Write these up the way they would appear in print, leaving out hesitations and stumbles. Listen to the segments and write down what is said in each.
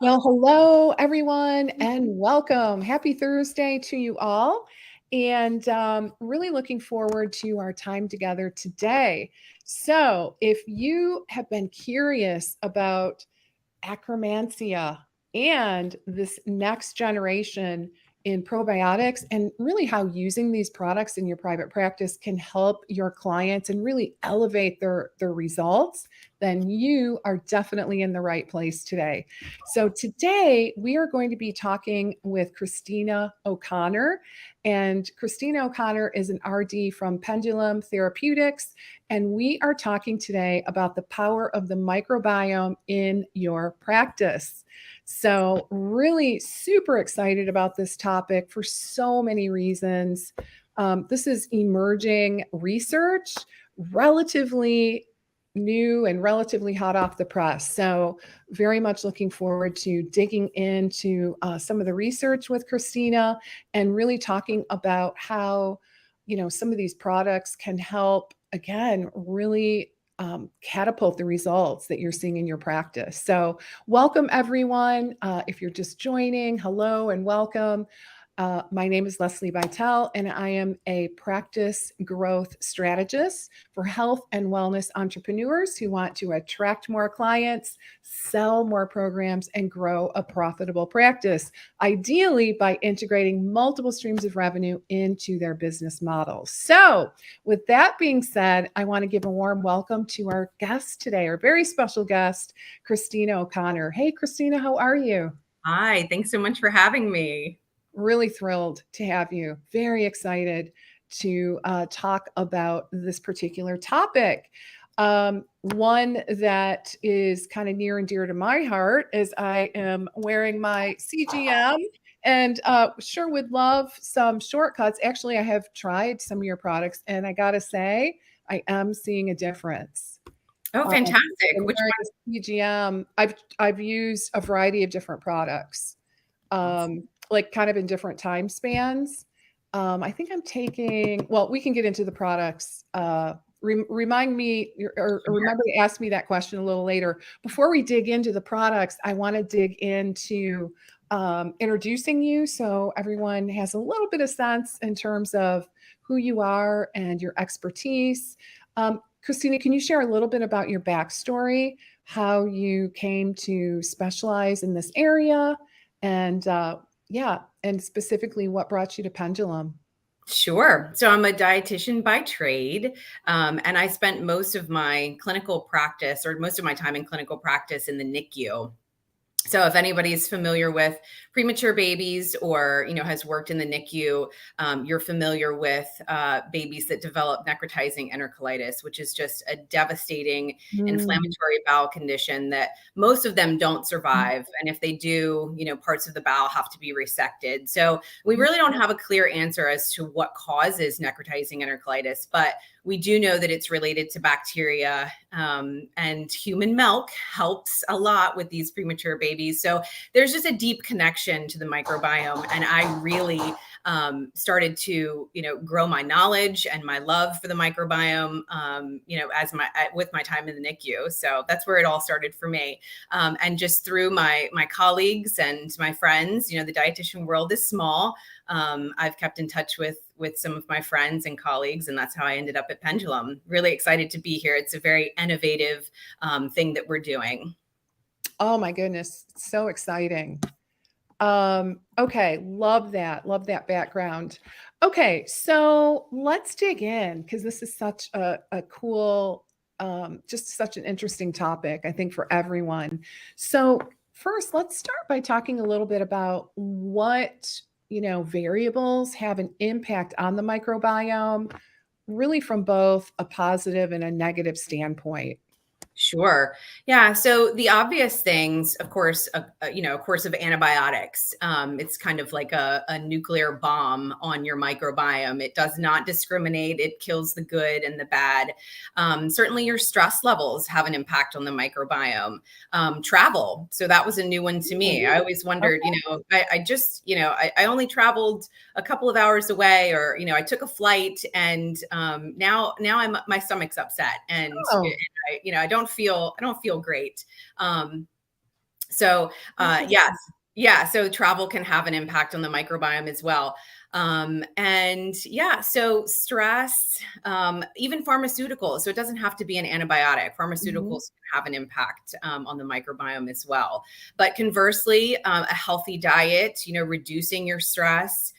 Well, hello, everyone, and welcome. Happy Thursday to you all. And really looking forward to our time together today. So, if you have been curious about Akkermansia and this next generation in probiotics and really how using these products in your private practice can help your clients and really elevate their results, then you are definitely in the right place today. So today we are going to be talking with Christina O'Connor, and Christina O'Connor is an RD from Pendulum Therapeutics, and we are talking today about the power of the microbiome in your practice. So, really super excited about this topic for so many reasons. This is emerging research, relatively new and relatively hot off the press. So, very much looking forward to digging into some of the research with Christina and really talking about how, some of these products can help, again, really catapult the results that you're seeing in your practice. So, welcome everyone. If you're just joining, hello and welcome. My name is Leslie Vitale, and I am a practice growth strategist for health and wellness entrepreneurs who want to attract more clients, sell more programs, and grow a profitable practice, ideally by integrating multiple streams of revenue into their business models. So, with that being said, I want to give a warm welcome to our guest today, our very special guest, Christina O'Connor. Hey, Christina, how are you? Hi, thanks so much for having me. Really thrilled to have you. Very excited to talk about this particular topic. One that is kind of near and dear to my heart as I am wearing my CGM and sure would love some shortcuts. Actually, I have tried some of your products and I got to say, I am seeing a difference. Oh, fantastic. And Which wearing one? a CGM, I've used a variety of different products. Awesome. Like kind of in different time spans. I think I'm taking, well, we can get into the products. Remind me or Sure. remember to ask me that question a little later. Before we dig into the products, I want to dig into introducing you so everyone has a little bit of sense in terms of who you are and your expertise. Christina, can you share a little bit about your backstory, how you came to specialize in this area? And yeah, and specifically what brought you to Pendulum? Sure. So I'm a dietitian by trade, and I spent most of my clinical practice or most of my time in clinical practice in the NICU. So if anybody's familiar with premature babies or, has worked in the NICU, you're familiar with babies that develop necrotizing enterocolitis, which is just a devastating Mm. inflammatory bowel condition that most of them don't survive. And if they do, parts of the bowel have to be resected. So we really don't have a clear answer as to what causes necrotizing enterocolitis, but we do know that it's related to bacteria, and human milk helps a lot with these premature babies. So there's just a deep connection to the microbiome. And I really started to, grow my knowledge and my love for the microbiome, with my time in the NICU. So that's where it all started for me. And just through my colleagues and my friends, the dietitian world is small. I've kept in touch with some of my friends and colleagues, and that's how I ended up at Pendulum. Really excited to be here. It's a very innovative thing that we're doing. Oh my goodness, so exciting. Okay, love that. Love that background. Okay, so let's dig in because this is such a cool, just such an interesting topic, I think, for everyone. So, first, let's start by talking a little bit about what, variables have an impact on the microbiome, really from both a positive and a negative standpoint. Sure. Yeah. So the obvious things, of course, a course of antibiotics. It's kind of like a nuclear bomb on your microbiome. It does not discriminate. It kills the good and the bad. Certainly, your stress levels have an impact on the microbiome. Travel. So that was a new one to me. I always wondered, I only traveled a couple of hours away, or I took a flight, and now my stomach's upset, and Oh, I don't feel great. So, yes, Interesting. yeah. So travel can have an impact on the microbiome as well. And yeah, so stress, even pharmaceuticals. So it doesn't have to be an antibiotic. Mhm. Pharmaceuticals can have an impact on the microbiome as well. But conversely, a healthy diet, reducing your stress,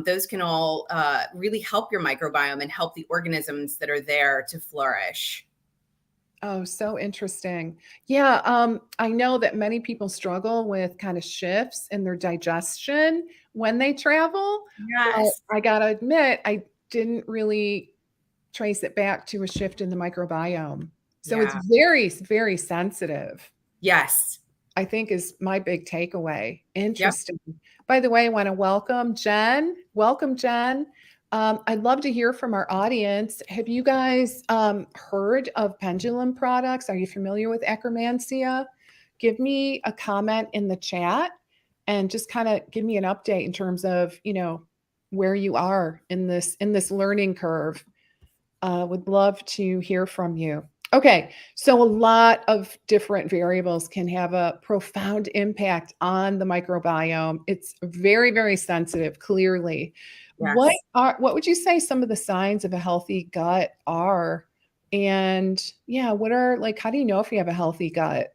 those can all really help your microbiome and help the organisms that are there to flourish. Oh, so interesting. Yeah, I know that many people struggle with kind of shifts in their digestion when they travel, but Yes. I gotta admit, I didn't really trace it back to a shift in the microbiome. So it's Yeah. very, very sensitive, Yes. I think is my big takeaway. Yep. Interesting. By the way, I want to welcome Jen. Welcome, Jen. I'd love to hear from our audience. Have you guys heard of Pendulum products? Are you familiar with Akkermansia? Give me a comment in the chat and just kind of give me an update in terms of, where you are in this learning curve. Would love to hear from you. Okay, so a lot of different variables can have a profound impact on the microbiome. It's very, very sensitive, clearly. Yes. What would you say some of the signs of a healthy gut are? And yeah, what are like how do you know if you have a healthy gut?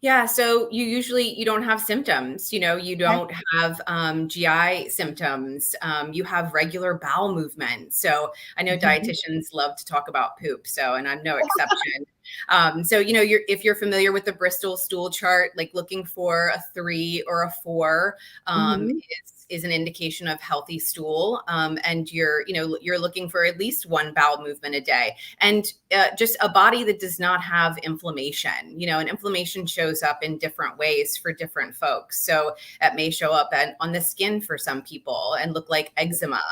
Yeah, so you don't have symptoms, you Okay. don't have GI symptoms. You have regular bowel movement. So I know Mhm. dietitians love to talk about poop. So, and I'm no exception. So if you're familiar with the Bristol stool chart, like looking for a 3 or a 4 Mhm. is an indication of healthy stool. And you're looking for at least one bowel movement a day, and just a body that does not have inflammation. And inflammation shows up in different ways for different folks. So it may show up on the skin for some people and look like eczema,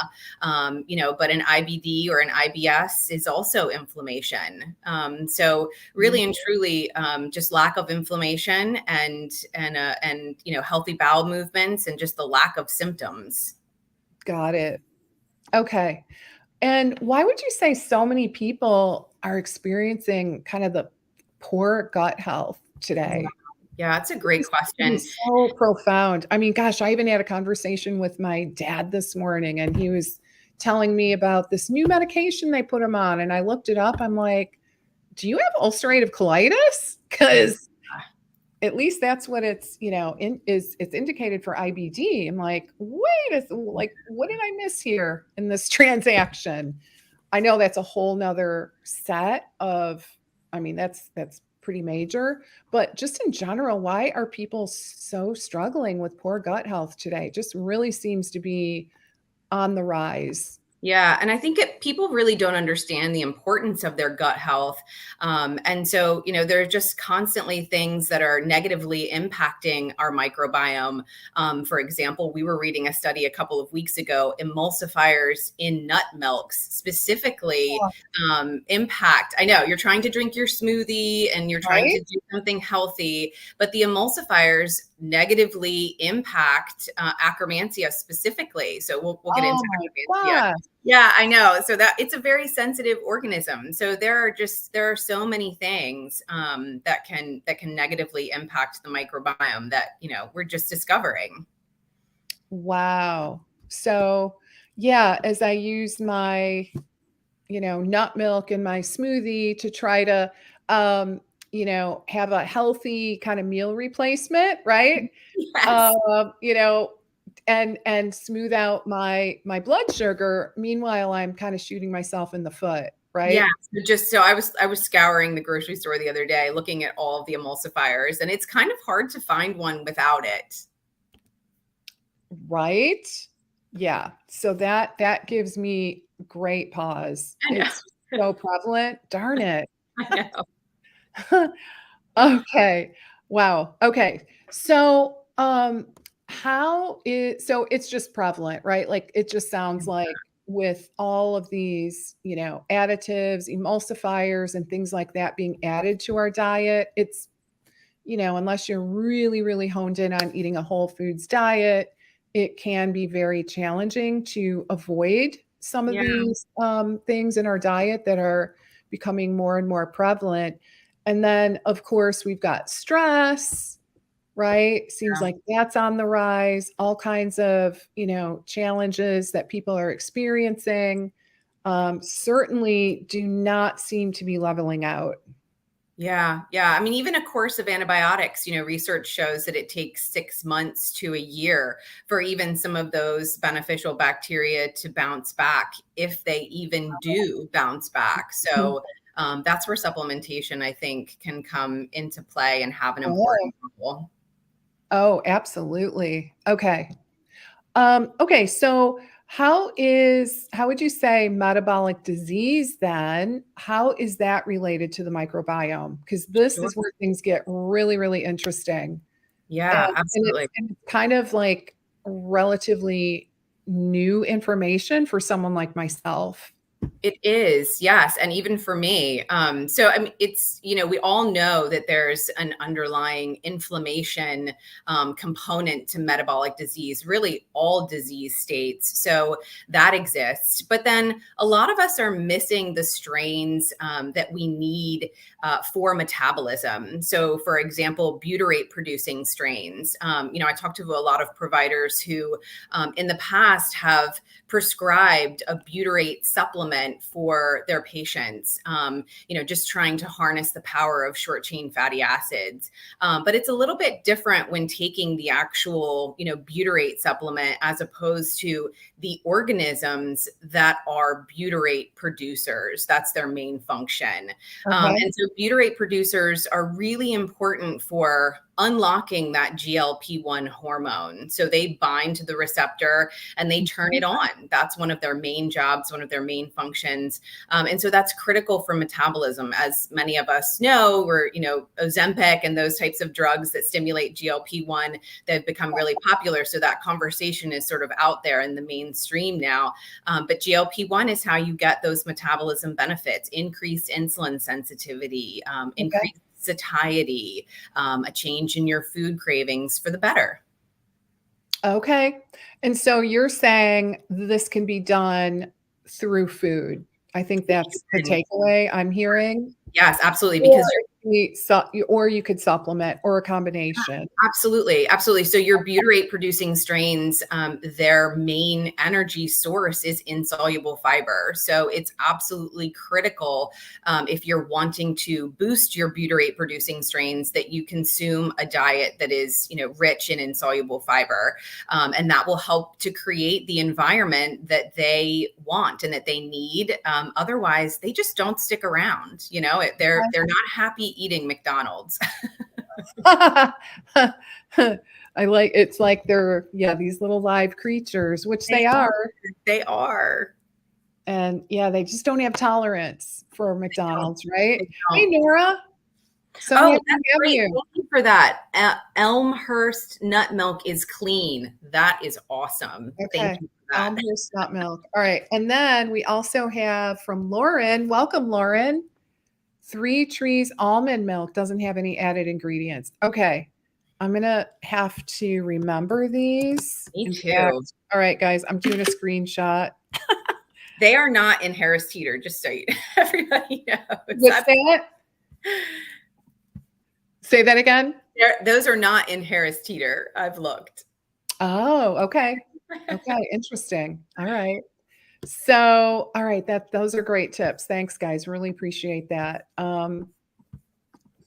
but an IBD or an IBS is also inflammation. So really and truly, just lack of inflammation and healthy bowel movements and just the lack of symptoms. Got it. Okay. And why would you say so many people are experiencing kind of the poor gut health Yeah, today? yeah, that's a great Seems to be question. so profound. I mean, gosh, I even had a conversation with my dad this morning, and he was telling me about this new medication they put him on. And I looked it up. I'm like, do you have ulcerative colitis? Yeah. Because at least that's what it's indicated for IBD. I'm like, like, what did I miss here in this transaction? I know that's a whole nother set of, I mean, that's pretty major, but just in general, why are people so struggling with poor gut health today? Just really seems to be on the rise. Yeah, and I think people really don't understand the importance of their gut health. And so, there are just constantly things that are negatively impacting our microbiome. For example, we were reading a study a couple of weeks ago, emulsifiers in nut milks specifically impact. I know you're trying to drink your smoothie and you're trying to Right? do something healthy, but the emulsifiers negatively impact Akkermansia specifically. So we'll get into Oh my Akkermansia. gosh. Yeah, I know. So that it's a very sensitive organism. So there are so many things that can negatively impact the microbiome that we're just discovering. Wow. So, yeah, as I use my, nut milk in my smoothie to try to, have a healthy kind of meal replacement, right? Yes. Um, you know, and smooth out my blood sugar. Meanwhile, I'm kind of shooting myself in the foot, Yeah. right? So I was scouring the grocery store the other day looking at all of the emulsifiers, and it's kind of hard to find one without it. Right? Yeah. So that gives me great pause. I know. It's so prevalent. Darn it. I know. Okay. Wow. Okay. So, so it's just prevalent, right? Like it just sounds like with all of these, additives, emulsifiers and things like that being added to our diet, it's, unless you're really, really honed in on eating a whole foods diet, it can be very challenging to avoid some of Yeah. these things in our diet that are becoming more and more prevalent. And then, of course, we've got stress, right? Seems like that's on the rise, all kinds of, challenges that people are experiencing, certainly do not seem to be leveling out. Yeah, yeah. I mean, even a course of antibiotics, research shows that it takes 6 months to a year for even some of those beneficial bacteria to bounce back, if they even do bounce back. Mhm. So that's where supplementation, I think, can come into play and have an Oh, important role. oh, absolutely. Okay. Okay, so how would you say metabolic disease then, how is that related to the microbiome? Because this Sure. is where things get really, really interesting. And Yeah, absolutely. it's kind of like relatively new information for someone like myself. It is, yes, and even for me. So I mean, it's we all know that there's an underlying inflammation component to metabolic disease, really all disease states. So that exists, but then a lot of us are missing the strains that we need for metabolism. So, for example, butyrate producing strains. I talked to a lot of providers who, in the past, have prescribed a butyrate supplement for their patients, just trying to harness the power of short chain fatty acids. But it's a little bit different when taking the actual, butyrate supplement as opposed to the organisms that are butyrate producers. That's their main function. Okay. And so butyrate producers are really important for unlocking that GLP-1 hormone. So they bind to the receptor and they turn it on. That's one of their main jobs, one of their main functions. And so that's critical for metabolism. As many of us know, we're, Ozempic and those types of drugs that stimulate GLP-1, they've become really popular. So that conversation is sort of out there in the mainstream now. But GLP-1 is how you get those metabolism benefits: increased insulin sensitivity, Okay. increased satiety, a change in your food cravings for the better. Okay. And so you're saying this can be done through food. I think that's the takeaway I'm hearing. Yes, absolutely. Or Because it could be or you could supplement or a combination. absolutely, absolutely. So your butyrate producing strains, their main energy source is insoluble fiber. So it's absolutely critical, if you're wanting to boost your butyrate producing strains, that you consume a diet that is, rich in insoluble fiber, and that will help to create the environment that they want and that they need. Otherwise, they just don't stick around. They're not happy eating McDonald's. It's like they're, yeah, these little live creatures, which They they are. are. They are. And yeah, they just don't have tolerance for Don't. McDonald's, right? They Hey, don't. Nora. So happy Oh, to that's have great. you. Thank you for that. Elmhurst nut milk is clean. That is awesome. Thank Okay. you for that. Elmhurst nut milk. All right. And then we also have from Lauren. Welcome, Lauren. Three Trees almond milk doesn't have any added ingredients. Okay. I'm going to have to remember these. Me In too. fact, all right, guys, I'm doing a screenshot. They are not in Harris Teeter, just so everybody knows. What's that? Say that again. Those are not in Harris Teeter. I've looked. Oh, okay. Okay, interesting. All right. So, all right, those are great tips. Thanks, guys. Really appreciate that.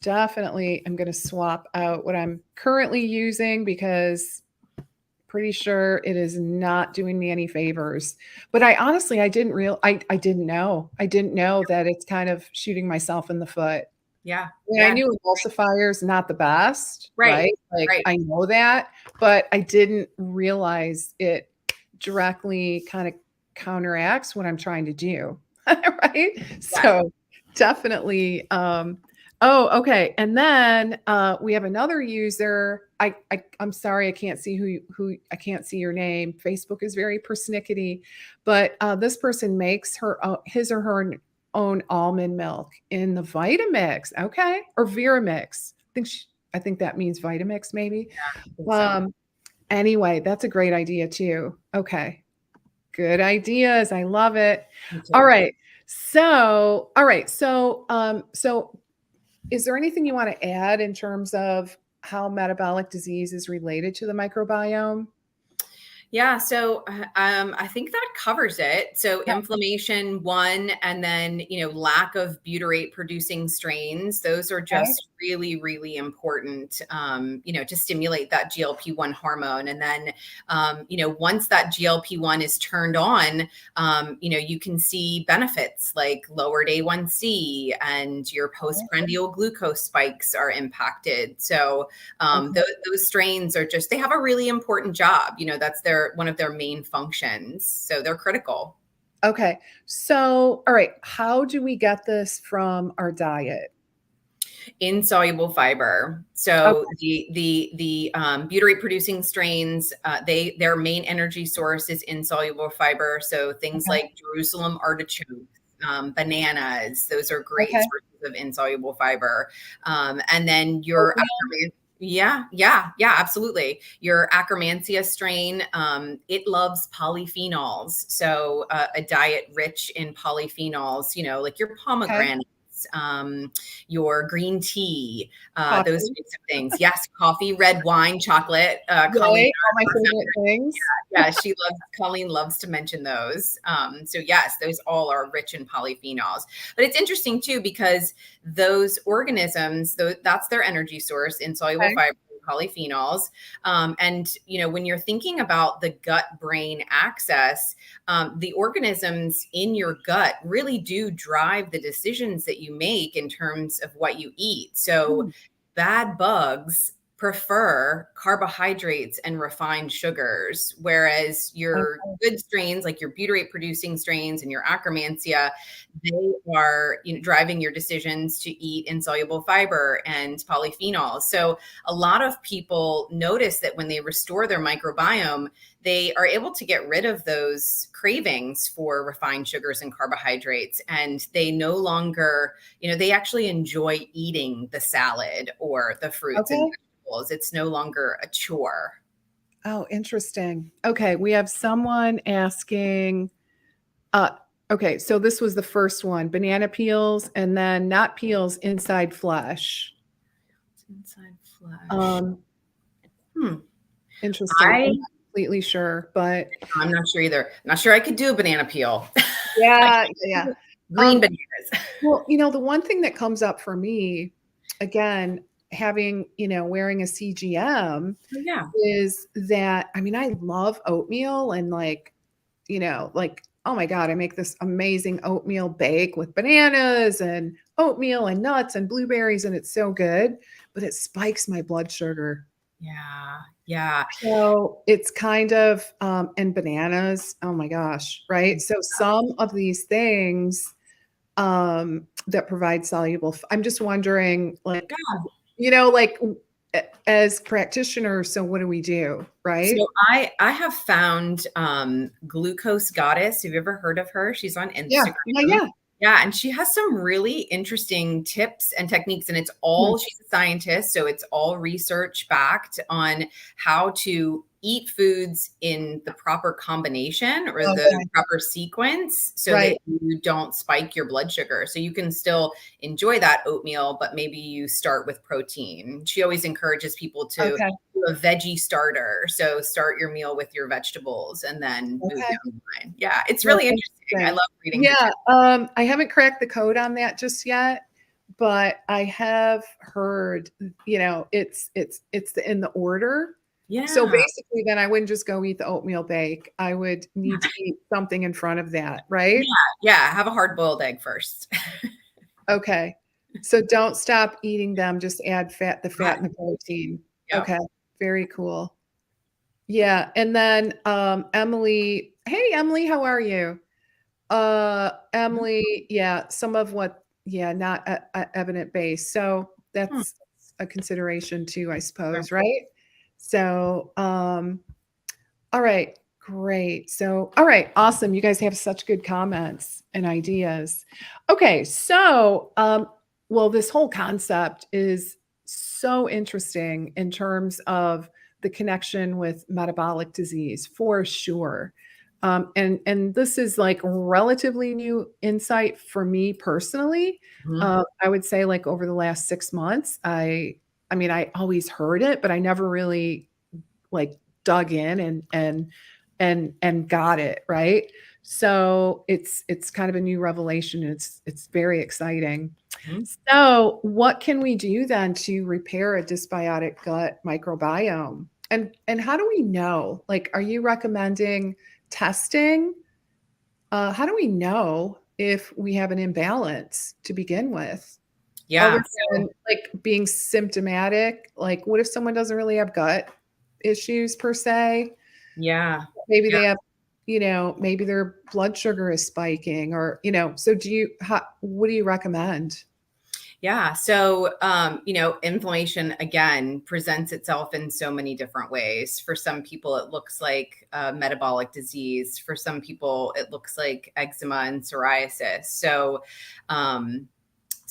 Definitely, I'm going to swap out what I'm currently using because pretty sure it is not doing me any favors. But I honestly, I didn't know. I didn't know that it's kind of shooting myself in the foot. Yeah. I mean, I Yeah. knew emulsifiers not the best, Right. right? Like Right. I know that, but I didn't realize it directly kind of counteracts what I'm trying to do. Right? Yeah. So definitely oh, okay. And then we have another user. I'm sorry, I can't see who I can't see your name. Facebook is very persnickety, but this person makes his or her own almond milk in the Vitamix. Okay. Or Viramix. I think that means Vitamix maybe. I think so. Anyway, that's a great idea too. Okay. Good ideas. I love it. Me All too. right. So, all right. So is there anything you want to add in terms of how metabolic disease is related to the microbiome? Yeah, so I think that covers it. So inflammation, one, and then lack of butyrate producing strains. Those are Okay. just really, really important. To stimulate that GLP-1 hormone, and then once that GLP-1 is turned on, you can see benefits like lowered A1C, and your postprandial glucose spikes are impacted. So Okay. those strains are just, they have a really important job. That's one of their main functions. So they're critical. Okay. So, all right, how do we get this from our diet? Insoluble fiber. So Okay. the butyrate producing strains, their main energy source is insoluble fiber. So things Okay. like Jerusalem artichoke, bananas, those are great Okay. sources of insoluble fiber. And then your Oatmeal. yeah, absolutely. Your Akkermansia strain, it loves polyphenols. So a diet rich in polyphenols, like your Okay. pomegranates, your green tea, those Coffee. types of things. Yes, coffee, red wine, chocolate. Colleen, Yay, all my favorite things. yeah, Colleen loves to mention those. So yes, those all are rich in polyphenols. But it's interesting too, because those organisms, that's their energy source, insoluble Okay. fiber, polyphenols. And when you're thinking about the gut-brain axis, the organisms in your gut really do drive the decisions that you make in terms of what you eat. So Mm, bad bugs prefer carbohydrates and refined sugars, whereas your okay. good strains, like your butyrate producing strains and your Akkermansia, they are driving your decisions to eat insoluble fiber and polyphenols. So a lot of people notice that when they restore their microbiome, they are able to get rid of those cravings for refined sugars and carbohydrates, and they no longer, they actually enjoy eating the salad or the fruits and Okay. vegetables. It's no longer a chore. Oh, interesting. Okay, we have someone asking, uh, okay, so this was the first one, banana peels and then not peels, inside flesh. It's inside flesh. Um, Hmm. Interesting. I I'm not completely sure, but I'm not sure either. I'm not sure I could do a banana peel. I yeah, can't yeah. do green Um, bananas. well, the one thing that comes up for me, again, having, wearing a CGM Yeah. is that, I mean, I love oatmeal and like, oh my God, I make this amazing oatmeal bake with bananas and oatmeal and nuts and blueberries, and it's so good, but it spikes my blood sugar. Yeah. Yeah. So it's kind of, and bananas, oh my gosh, right? So some of these things that provide I'm just wondering, like, like as practitioners, so what do we do, right? So I have found Glucose Goddess. Have you ever heard of her? She's on Yeah, yeah, Instagram. yeah. Yeah, and she has some really interesting tips and techniques, and Mm, she's a scientist, so it's all research backed on how to eat foods in the proper combination or the okay, proper sequence so that right. you don't spike your blood sugar. So you can still enjoy that oatmeal, but maybe you start with protein. She always encourages people to Okay, do a veggie starter. So start your meal with your vegetables and then move okay. down the line. Yeah, it's Well, really interesting. I interesting. love reading her Yeah, tips. I haven't cracked the code on that just yet, but I have heard, it's in the order. So Yeah. basically, then I wouldn't just go eat the oatmeal bake. I would need to eat something in front of that, right? Yeah. Yeah. Have a hard boiled egg first. Okay. So don't stop eating them, just add the fat and the protein. Yep. Okay, very cool. Yeah, and then, Emily, hey, Emily, how are you? Emily, yeah, some of what, yeah, not evident base. So Hmm. that's a consideration too, I Sure. suppose, right? So, all right, great. So, all right, awesome. You guys have such good comments and ideas. Okay, so, well, this whole concept is so interesting in terms of the connection with metabolic disease, for sure. And this is like relatively new insight for me personally. Mhm. I would say like over the last 6 months, I mean, I always heard it, but I never really like dug in and got it, right? So it's kind of a new revelation. It's very exciting. Mhm. So, what can we do then to repair a dysbiotic gut microbiome? And how do we know? Like, are you recommending testing? How do we know if we have an imbalance to begin with? Other Yeah. than like being symptomatic, like what if someone doesn't really have gut issues per se? Yeah. Maybe Yeah. they have, maybe their blood sugar is spiking or, so what do you recommend? Yeah. So, inflammation again presents itself in so many different ways. For some people, it looks like metabolic disease. For some people, it looks like eczema and psoriasis. Um,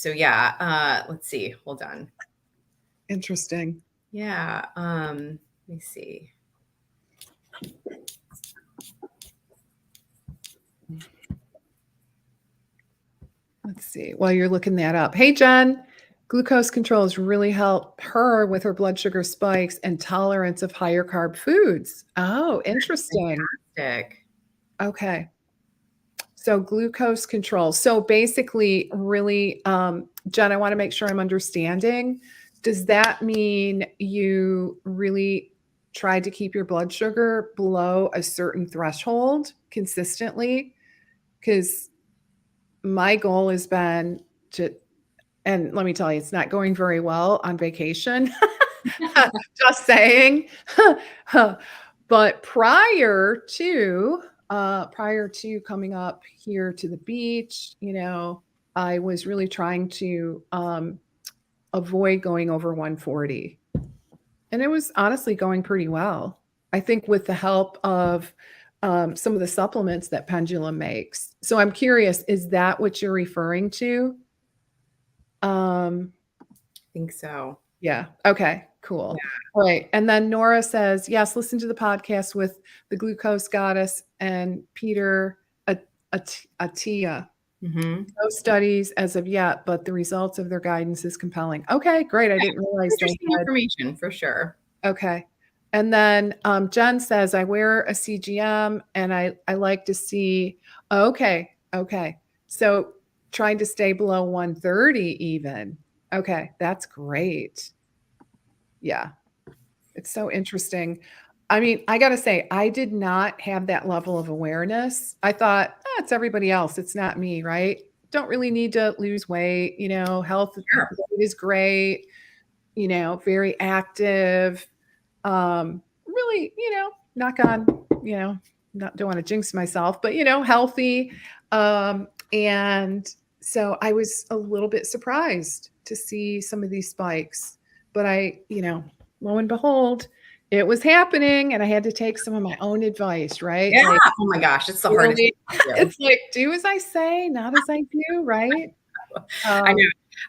yeah. Let's see. Hold on. Interesting. Yeah. Let me see. Let's see. While you're looking that up. Hey, Jen, glucose control has really helped her with her blood sugar spikes and tolerance of higher carb foods. Oh, interesting. Fantastic. Okay. So glucose control. So basically, really, Jen, I want to make sure I'm understanding. Does that mean you really tried to keep your blood sugar below a certain threshold consistently? Because my goal has been to, and let me tell you, it's not going very well on vacation. Just saying. But prior to coming up here to the beach, I was really trying to avoid going over 140. And it was honestly going pretty well. I think with the help of some of the supplements that Pendulum makes. So I'm curious, is that what you're referring to? Um, I think so. Yeah. Okay, cool. Yeah. All right. And then Nora says, yes, listen to the podcast with the glucose goddess and Peter Attia. Mm-hmm. No studies as of yet, but the results of their guidance is compelling. Okay, great. I didn't realize they Interesting had. information for sure. Okay. And then Jen says, I wear a CGM and I like to see. Okay. Okay. So trying to stay below 130 even. Okay. That's great. Yeah. It's so interesting. I mean, I gotta say, I did not have that level of awareness. I thought, it's everybody else. It's not me, right? Don't really need to lose weight. Health Sure. is great. Very active. Really, knock on, not don't want to jinx myself, but healthy. And so I was a little bit surprised to see some of these spikes, but lo and behold, it was happening and I had to take some of my own advice, right? Yeah. Like Oh my gosh, it's the hardest really, thing to do. it's like do as I say, not as I do, right? I know. Um,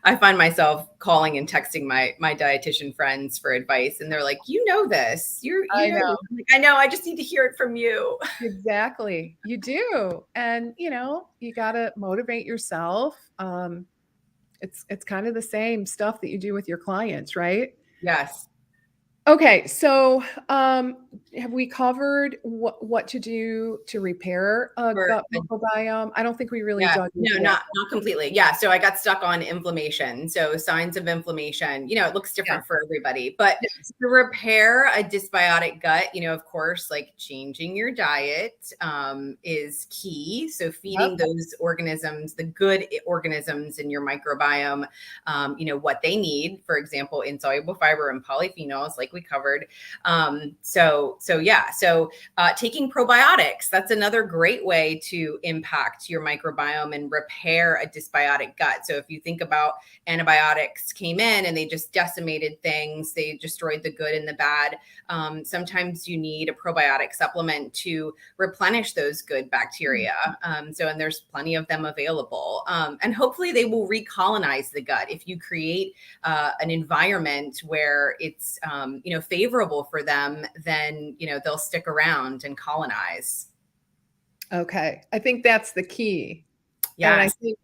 I find myself calling and texting my dietitian friends for advice, and they're like, "You know this. You I know know. this." I'm like, "I know. I just need to hear it from you." Exactly. You do. And you got to motivate yourself. It's kind of the same stuff that you do with your clients, right? Yes. Okay, so have we covered what to do to repair a For gut microbiome? I don't think we really Yeah, dug no, into that. not completely. Yeah, so I got stuck on inflammation. So signs of inflammation, it looks Yeah. different for everybody. But Yes. to repair a dysbiotic gut, of course, like changing your diet is key. So Yep. feeding those organisms, the good organisms in your microbiome, what they need. For example, insoluble fiber and polyphenols, like we covered. Taking probiotics, that's another great way to impact your microbiome and repair a dysbiotic gut. So if you think about antibiotics came in and they just decimated things, they destroyed the good and the bad. Sometimes you need a probiotic supplement to replenish those good bacteria. And there's plenty of them available. And hopefully they will recolonize the gut. If you create an environment where it's, favorable for them, then, they'll stick around and colonize. Okay. I think that's the key. And I Yes. think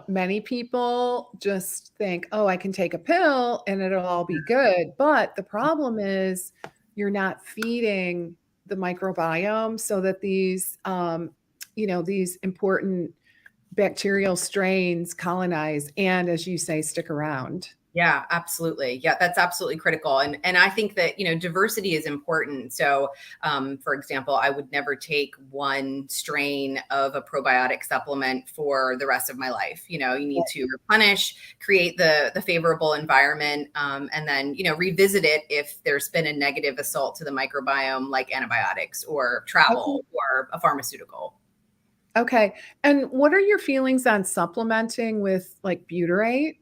many people just think, oh, I can take a pill and it'll all be good. But the problem is you're not feeding the microbiome so that these important bacterial strains colonize and, as you say, stick around. Yeah, absolutely. Yeah, that's absolutely critical. And I think that, diversity is important. So, for example, I would never take one strain of a probiotic supplement for the rest of my life. You need to replenish, create the favorable environment, and then, revisit it if there's been a negative assault to the microbiome, like antibiotics or travel or a pharmaceutical. Okay. And what are your feelings on supplementing with like butyrate?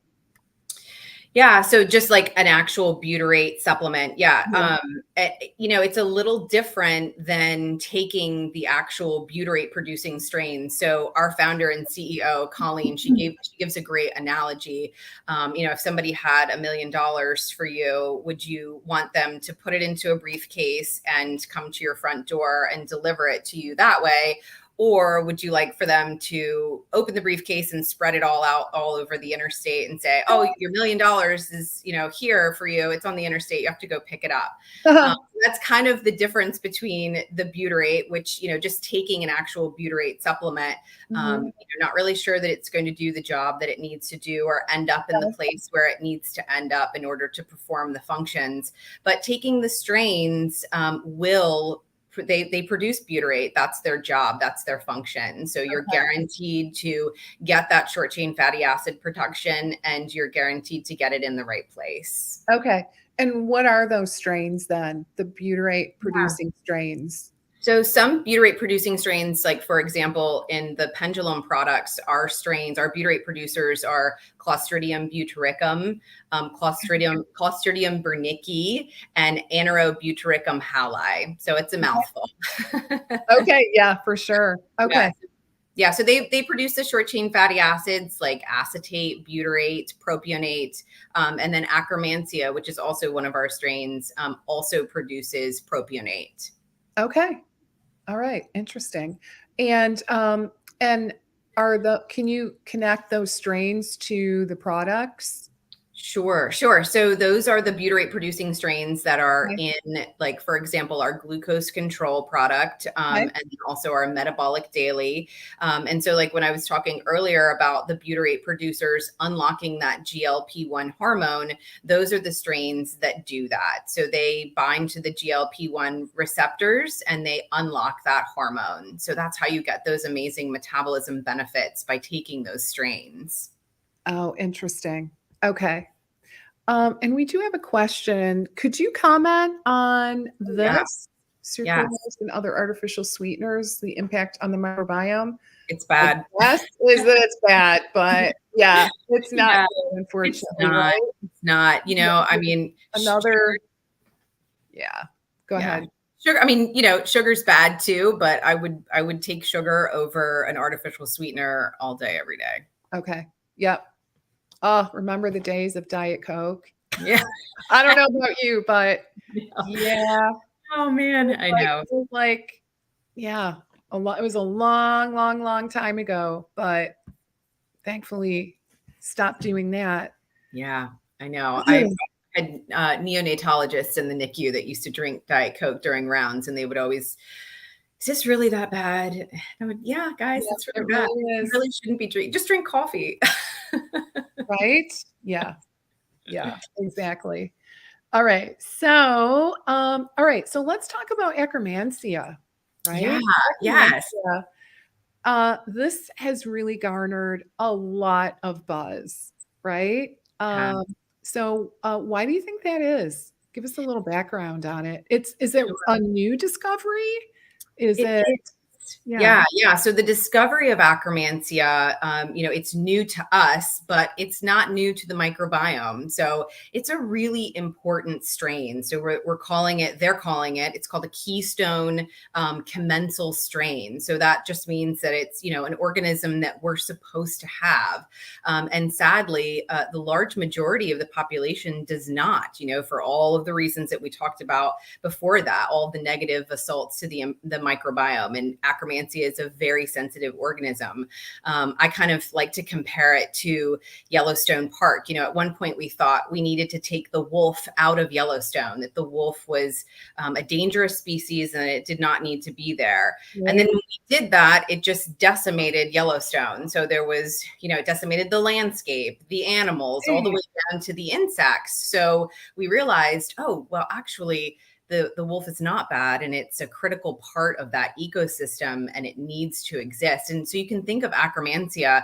Yeah, so just like an actual butyrate supplement. Yeah. It's a little different than taking the actual butyrate producing strains. So our founder and CEO, Colleen, she gives a great analogy. If somebody had $1 million for you, would you want them to put it into a briefcase and come to your front door and deliver it to you that way? Or would you like for them to open the briefcase and spread it all out all over the interstate and say, oh, your $1 million is, here for you. It's on the interstate. You have to go pick it up. That's kind of the difference between the butyrate, which, just taking an actual butyrate supplement, you're not really sure that it's going to do the job that it needs to do or end up in the place where it needs to end up in order to perform the functions. But taking the strains they produce butyrate. That's their job. That's their function. So you're guaranteed to get that short chain fatty acid production, and you're guaranteed to get it in the right place. Okay. And what are those strains then? The butyrate producing strains? So some butyrate producing strains, like for example, in the Pendulum products, our butyrate producers are Clostridium butyricum, Clostridium burnicki, and Anaerobutyrium hali. So it's a mouthful. Okay. Yeah, for sure. Okay. Yeah. So they produce the short chain fatty acids like acetate, butyrate, propionate, and then Akkermansia, which is also one of our strains, also produces propionate. Okay. All right. Interesting. And can you connect those strains to the products? Sure. So those are the butyrate producing strains that are in, like, for example, our glucose control product, and also our metabolic daily. And so like when I was talking earlier about the butyrate producers unlocking that GLP-1 hormone, those are the strains that do that. So they bind to the GLP-1 receptors and they unlock that hormone. So that's how you get those amazing metabolism benefits, by taking those strains. Oh, interesting. Okay. And we do have a question. Could you comment on this? Sucralose and other artificial sweeteners, the impact on the microbiome? It's bad. Yes, is that it's bad, but yeah, it's not good, unfortunately. It's not. I mean, Go ahead. Sugar. I mean, sugar's bad too, but I would take sugar over an artificial sweetener all day, every day. Okay. Yep. Oh, remember the days of Diet Coke? Yeah. I don't know about you, but yeah. Oh man, I know. It was like, yeah, it was a long, long, long time ago, but thankfully stopped doing that. Yeah, I know. I had neonatologists in the NICU that used to drink Diet Coke during rounds, and they would always, is this really that bad? I would, yeah, guys, it's really bad. You really shouldn't be drinking. Just drink coffee. Right? Yeah. Yeah, exactly. All right. So, So let's talk about Akkermansia, right? Yeah. Yes. This has really garnered a lot of buzz, right? So, why do you think that is? Give us a little background on it. Is it a new discovery? Yeah. So the discovery of Akkermansia, it's new to us, but it's not new to the microbiome. So it's a really important strain. So they're calling it, it's called a keystone commensal strain. So that just means that it's, an organism that we're supposed to have. And sadly, the large majority of the population does not, for all of the reasons that we talked about before that, all of the negative assaults to the microbiome. And Akkermansia is a very sensitive organism. I kind of like to compare it to Yellowstone Park. At one point we thought we needed to take the wolf out of Yellowstone, that the wolf was a dangerous species and it did not need to be there. Right. And then when we did that, it just decimated Yellowstone. So there was, it decimated the landscape, the animals, all the way down to the insects. So we realized, oh, well, actually, the wolf is not bad and it's a critical part of that ecosystem and it needs to exist. And so you can think of Akkermansia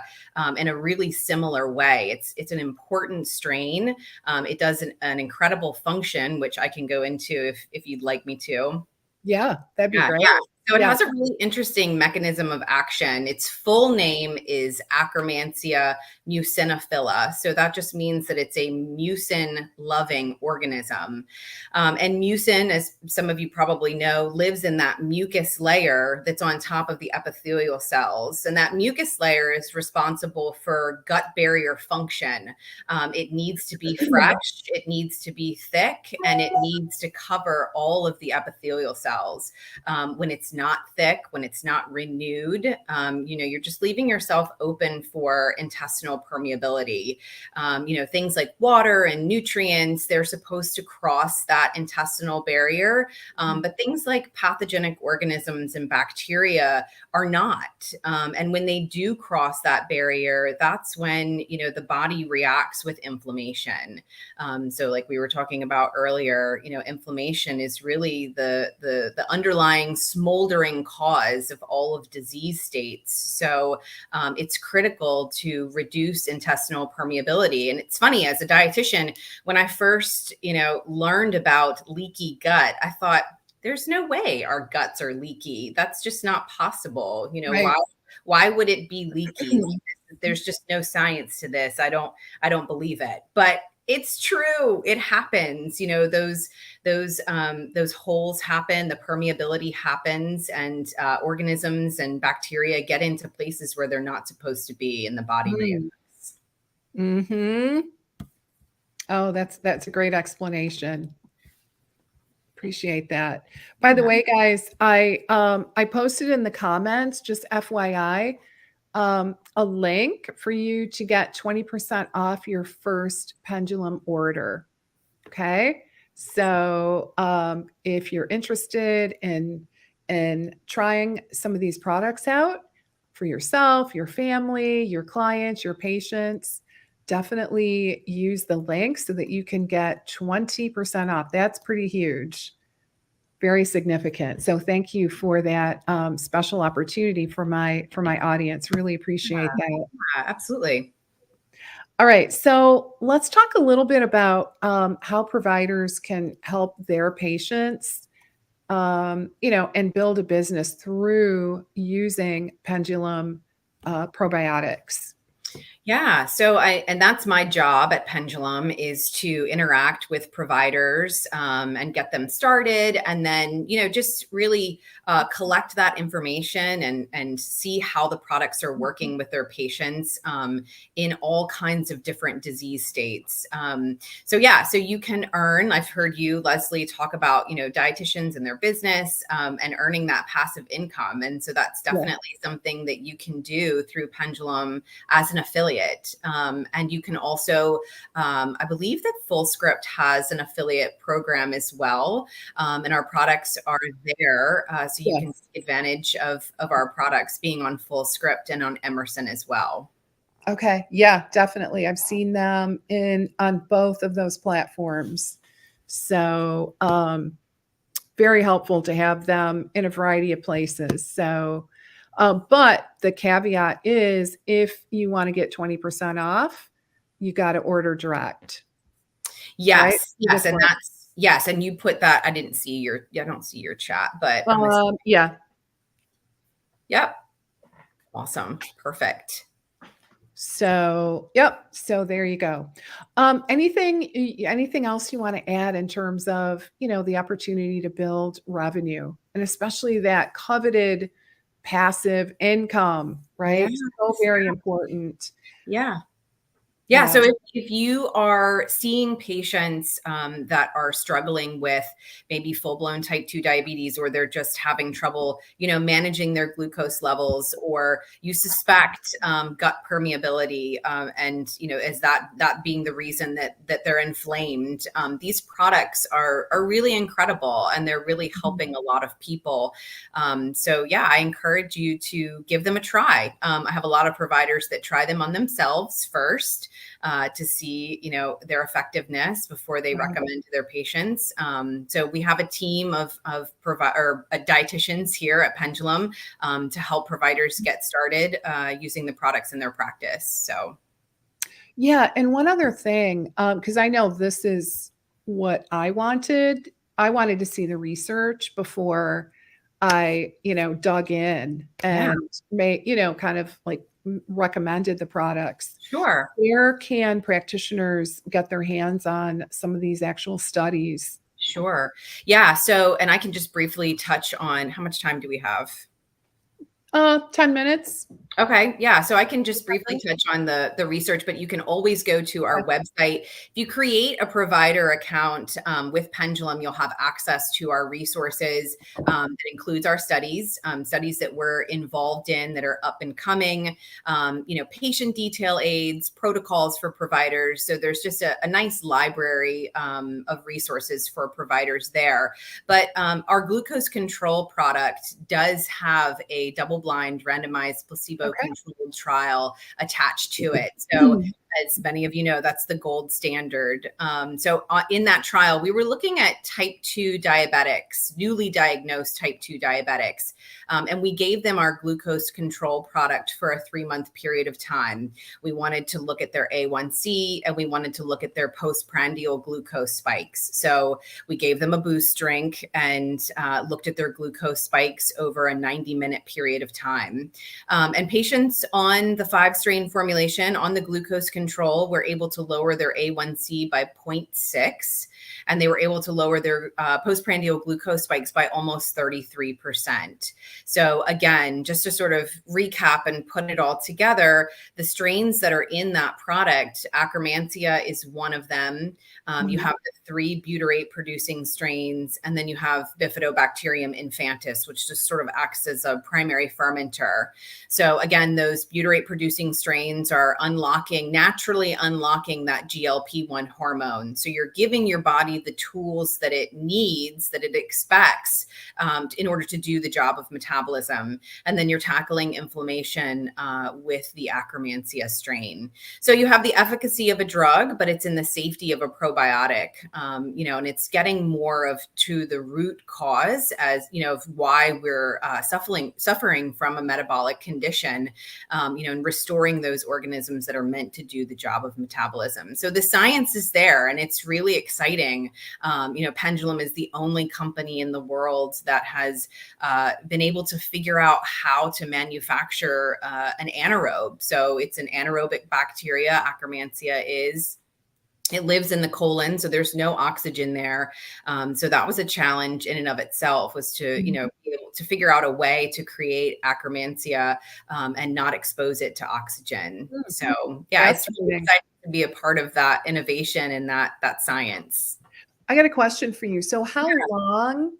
in a really similar way. It's an important strain. It does an incredible function, which I can go into if you'd like me to. Yeah, that'd be great. Yeah. So it has a really interesting mechanism of action. Its full name is Akkermansia mucinophila. So that just means that it's a mucin-loving organism. And mucin, as some of you probably know, lives in that mucus layer that's on top of the epithelial cells. And that mucus layer is responsible for gut barrier function. It needs to be fresh, it needs to be thick, and it needs to cover all of the epithelial cells. When it's not thick, when it's not renewed, you're just leaving yourself open for intestinal permeability. Things like water and nutrients, they're supposed to cross that intestinal barrier. But things like pathogenic organisms and bacteria are not. And when they do cross that barrier, that's when, the body reacts with inflammation. So like we were talking about earlier, inflammation is really the underlying smoldering cause of all of disease states. So it's critical to reduce intestinal permeability. And it's funny, as a dietitian, when I first, learned about leaky gut, I thought, there's no way our guts are leaky. That's just not possible. Right. Why would it be leaky? There's just no science to this. I don't believe it. But it's true. It happens. Those holes happen. The permeability happens, and organisms and bacteria get into places where they're not supposed to be, and the body reacts. Mm-hmm. Oh, that's a great explanation. Appreciate that. By the way, guys, I posted in the comments, just FYI, a link for you to get 20% off your first Pendulum order. Okay. So if you're interested in trying some of these products out for yourself, your family, your clients, your patients, definitely use the link so that you can get 20% off. That's pretty huge. Very significant. So thank you for that special opportunity for my audience. Really appreciate that. Yeah, absolutely. All right. So let's talk a little bit about how providers can help their patients, and build a business through using Pendulum probiotics. Yeah. So and that's my job at Pendulum, is to interact with providers and get them started. And then, just really collect that information and see how the products are working with their patients in all kinds of different disease states. So you can earn, I've heard you, Leslie, talk about, dietitians and their business and earning that passive income. And so that's definitely something that you can do through Pendulum as an affiliate. And you can also, I believe that FullScript has an affiliate program as well. And our products are there. So you can take advantage of our products being on FullScript and on Emerson as well. Okay. Yeah, definitely. I've seen them on both of those platforms. So very helpful to have them in a variety of places. So but the caveat is, if you want to get 20% off, you got to order direct. Yes. Right? Yes. And yes. And you put that, I don't see your chat, but yeah. Yep. Awesome. Perfect. So, yep. So there you go. Anything else you want to add in terms of, the opportunity to build revenue, and especially that coveted passive income, right? Yeah. So very important. Yeah. Yeah. So if you are seeing patients that are struggling with maybe full blown type 2 diabetes, or they're just having trouble, managing their glucose levels, or you suspect gut permeability, and is that being the reason that they're inflamed, these products are really incredible, and they're really helping a lot of people. So yeah, I encourage you to give them a try. I have a lot of providers that try them on themselves first, to see, their effectiveness before they recommend to their patients. So we have a team of dietitians here at Pendulum, to help providers get started using the products in their practice. So. Yeah, and one other thing, because I know this is what I wanted. I wanted to see the research before I, dug in Yeah, and kind of like recommended the products. sure. Where can practitioners get their hands on some of these actual studies? Sure. Yeah. So, and I can just briefly touch on, how much time do we have? 10 minutes. Okay, yeah. So I can just briefly touch on the research, but you can always go to our website. If you create a provider account with Pendulum, you'll have access to our resources. That includes our studies, studies that we're involved in that are up and coming. Patient detail aids, protocols for providers. So there's just a nice library of resources for providers there. But our glucose control product does have a double-blind, randomized, placebo-controlled trial attached to it. So as many of you know, that's the gold standard. So in that trial, we were looking at type 2 diabetics, newly diagnosed type 2 diabetics. And we gave them our glucose control product for a 3-month period of time. We wanted to look at their A1C, and we wanted to look at their postprandial glucose spikes. So we gave them a boost drink and looked at their glucose spikes over a 90-minute period of time. And patients on the 5-strain formulation on the glucose control were able to lower their A1C by 0.6, and they were able to lower their postprandial glucose spikes by almost 33%. So again, just to sort of recap and put it all together, the strains that are in that product, Akkermansia is one of them. You have the 3 butyrate producing strains, and then you have Bifidobacterium infantis, which just sort of acts as a primary fermenter. So again, those butyrate producing strains are naturally unlocking that GLP-1 hormone. So you're giving your body the tools that it needs, that it expects, in order to do the job of metabolism. And then you're tackling inflammation with the Akkermansia strain. So you have the efficacy of a drug, but it's in the safety of a probiotic, and it's getting more to the root cause, as of why we're suffering from a metabolic condition, and restoring those organisms that are meant to do the job of metabolism. So the science is there, and it's really exciting. Pendulum is the only company in the world that has been able to figure out how to manufacture an anaerobe. So it's an anaerobic bacteria. Akkermansia is. It lives in the colon, so there's no oxygen there. So that was a challenge in and of itself, was to, be able to figure out a way to create Akkermansia and not expose it to oxygen. So yeah, it's really exciting to be a part of that innovation and that science. I got a question for you. So how long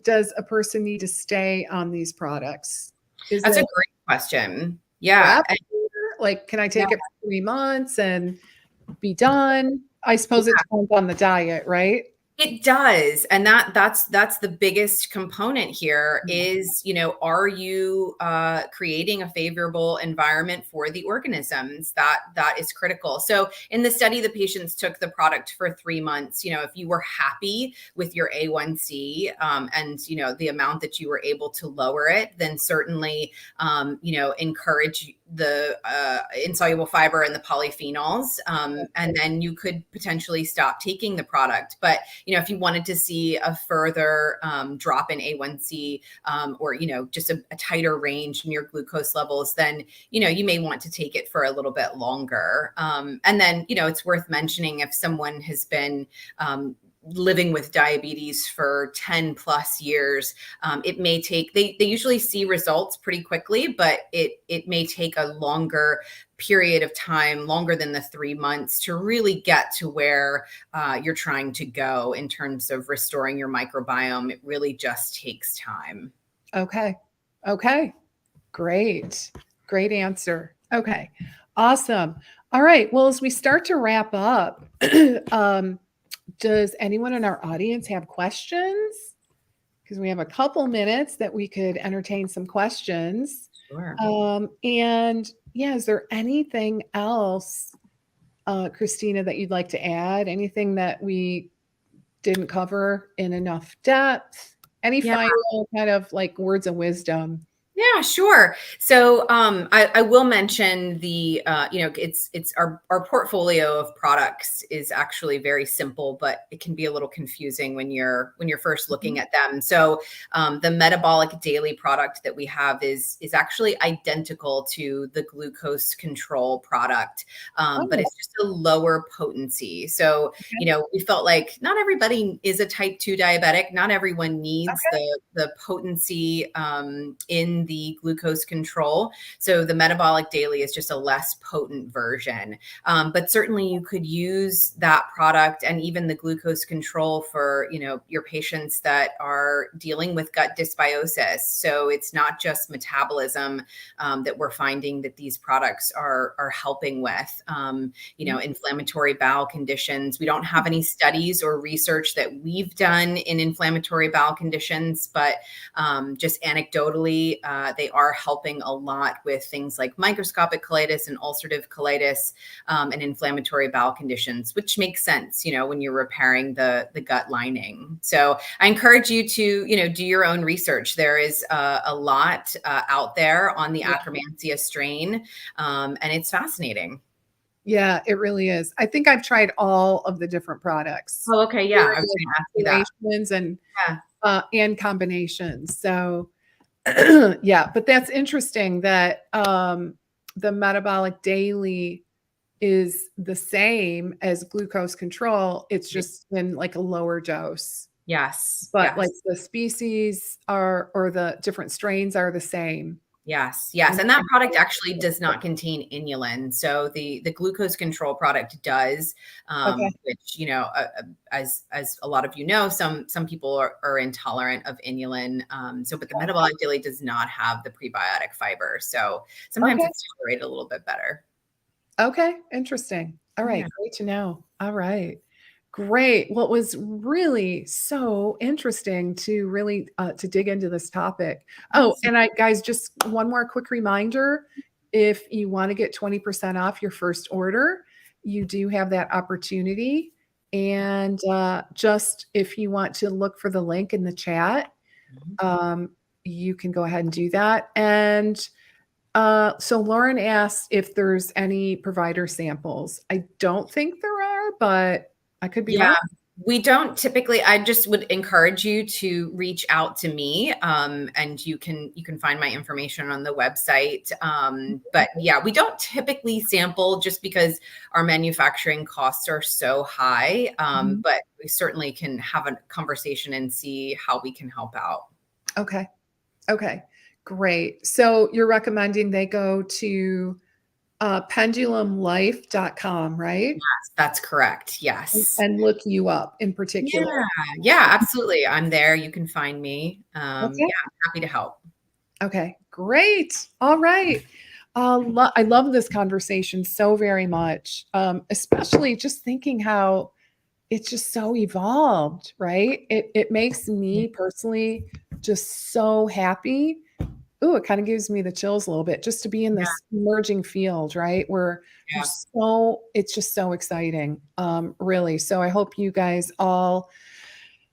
does a person need to stay on these products? That's a great question. Yeah. Like, can I take it for 3 months and be done? I suppose it depends on the diet, right? It does. And that's the biggest component here is, are you creating a favorable environment for the organisms? That is critical. So in the study, the patients took the product for 3 months. If you were happy with your A1C, and, the amount that you were able to lower it, then certainly, encourage the insoluble fiber and the polyphenols. And then you could potentially stop taking the product. But, if you wanted to see a further drop in A1C, or, just a tighter range in your glucose levels, then, you may want to take it for a little bit longer. And then, it's worth mentioning, if someone has been living with diabetes for 10 plus years, it may take, they usually see results pretty quickly, but it may take a longer period of time, longer than the 3 months, to really get to where you're trying to go in terms of restoring your microbiome. It really just takes time. Okay. Okay. Great. Great answer. Okay. Awesome. All right. Well, as we start to wrap up, does anyone in our audience have questions? Because we have a couple minutes that we could entertain some questions. Sure. And yeah, is there anything else, Christina, that you'd like to add? Anything that we didn't cover in enough depth? Any Yeah. final kind of like words of wisdom? Yeah, sure. So I will mention the it's our portfolio of products is actually very simple, but it can be a little confusing when you're first looking at them. So the metabolic daily product that we have is actually identical to the glucose control product, but it's just a lower potency. So we felt like not everybody is a type 2 diabetic. Not everyone needs the potency in the glucose control. So the metabolic daily is just a less potent version. But certainly you could use that product and even the glucose control for, your patients that are dealing with gut dysbiosis. So it's not just metabolism that we're finding that these products are helping with, inflammatory bowel conditions. We don't have any studies or research that we've done in inflammatory bowel conditions, but just anecdotally, they are helping a lot with things like microscopic colitis and ulcerative colitis, and inflammatory bowel conditions, which makes sense, when you're repairing the gut lining. So I encourage you to, do your own research. There is a lot out there on the Akkermansia strain, and it's fascinating. Yeah, it really is. I think I've tried all of the different products. Oh, okay. Yeah. I was going to ask you that. And combinations. So yeah, but that's interesting that the metabolic daily is the same as glucose control. It's just in like a lower dose. Yes. But like the species or the different strains are the same. Yes. And that product actually does not contain inulin. So the glucose control product does, which, as a lot of some people are intolerant of inulin. But the metabolic daily does not have the prebiotic fiber. So sometimes it's tolerated a little bit better. Okay. Interesting. All right. Yeah. Great to know. All right. Great. Well, it was really so interesting to really to dig into this topic. Oh, and guys, just one more quick reminder. If you want to get 20% off your first order, you do have that opportunity. And just if you want to look for the link in the chat, you can go ahead and do that. And so Lauren asked if there's any provider samples. I don't think there are, but I could be wrong. We don't typically. I just would encourage you to reach out to me, and you can find my information on the website. But yeah, we don't typically sample just because our manufacturing costs are so high. But we certainly can have a conversation and see how we can help out. Okay. Great. So you're recommending they go to pendulumlife.com, right? Yes, that's correct. Yes. And look you up in particular. Yeah, absolutely. I'm there. You can find me. Yeah, I'm happy to help. Okay, great. All right. I love this conversation so very much, especially just thinking how it's just so evolved, right? It makes me personally just so happy. Ooh, it kind of gives me the chills a little bit just to be in this emerging field, right? Where it's just so exciting, really. So I hope you guys all,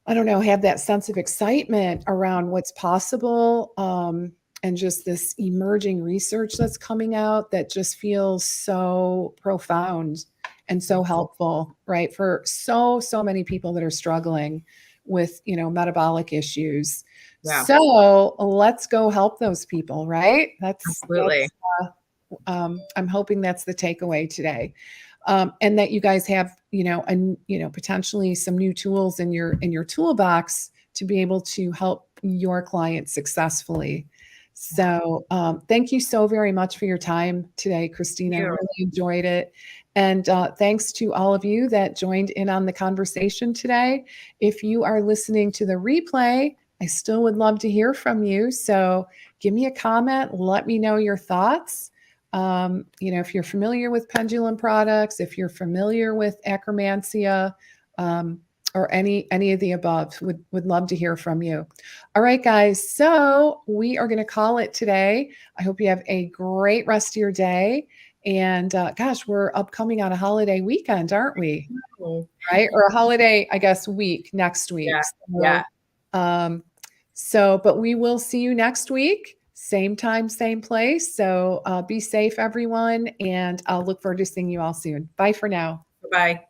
I don't know, have that sense of excitement around what's possible, and just this emerging research that's coming out that just feels so profound and so helpful, right? For so many people that are struggling with, metabolic issues. Yeah. So let's go help those people, right? Absolutely. I'm hoping that's the takeaway today. and that you guys have, potentially some new tools in your toolbox to be able to help your clients successfully. So thank you so very much for your time today, Christina. I really enjoyed it. And thanks to all of you that joined in on the conversation today. If you are listening to the replay, I still would love to hear from you. So give me a comment. Let me know your thoughts. If you're familiar with Pendulum products, if you're familiar with Akkermansia, or any of the above, would love to hear from you. All right, guys. So we are going to call it today. I hope you have a great rest of your day. And gosh, we're upcoming on a holiday weekend, aren't we? Right? Or a holiday, I guess, week next week. Yeah. But we will see you next week. Same time, same place. So be safe, everyone. And I'll look forward to seeing you all soon. Bye for now. Bye.